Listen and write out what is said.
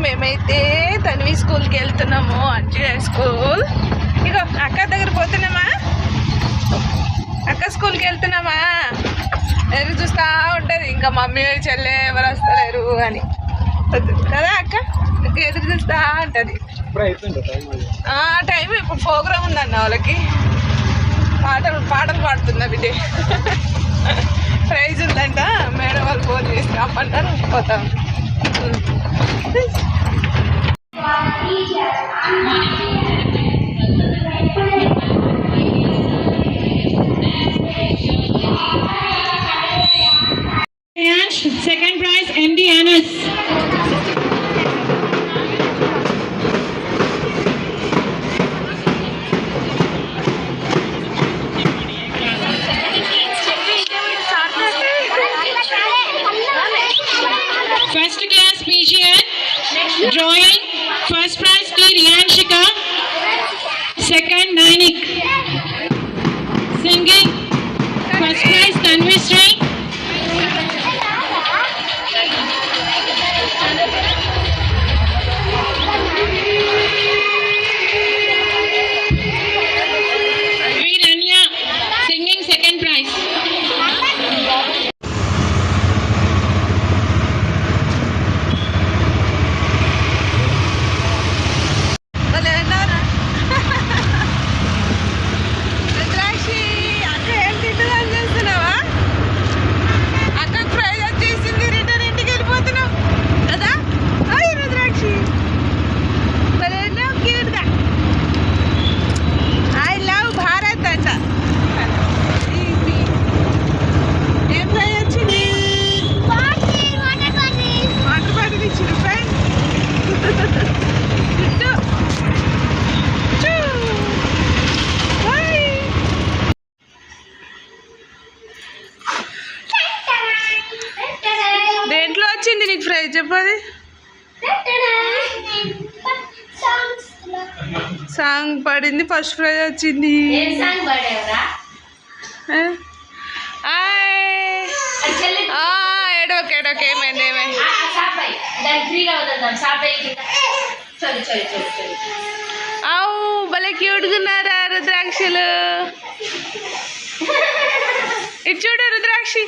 మేమైతే తన్వి స్కూల్కి వెళ్తున్నాము, అంజయ్య స్కూల్. ఇగో అక్క దగ్గర పోతున్నామా, అక్క స్కూల్కి వెళ్తున్నామా, ఎదురు చూస్తూ ఉంటుంది. ఇంకా మమ్మీ చెల్లె ఎవరు వస్తలేరు అని కదా అక్క, ఎదురు చూస్తూ ఉంటుంది. టైం ఇప్పుడు ప్రోగ్రామ్ ఉందన్న వాళ్ళకి, పాటలు పాడుతున్నా బిడ్డే. ప్రైజ్ ఉందంట, మేడం వాళ్ళు ఫోన్ చేసి రమ్మంటారు, పోతాం. Second prize MD Anas. First class PGN drawing, first prize to Riyanshika, second Nainik. Singing, first prize Tanvishree, Ranya singing second prize. దేంట్లో వచ్చింది నీకు ప్రైజ్ చెప్పది? సాంగ్ పడింది, ఫస్ట్ ప్రైజ్ వచ్చింది. ఎడోకే ఏమైంది ఏమైంది? అవు భలే క్యూట్గా ఉన్నారా రుద్రాక్షలు. ఇటు చూడు రుద్రాక్షి.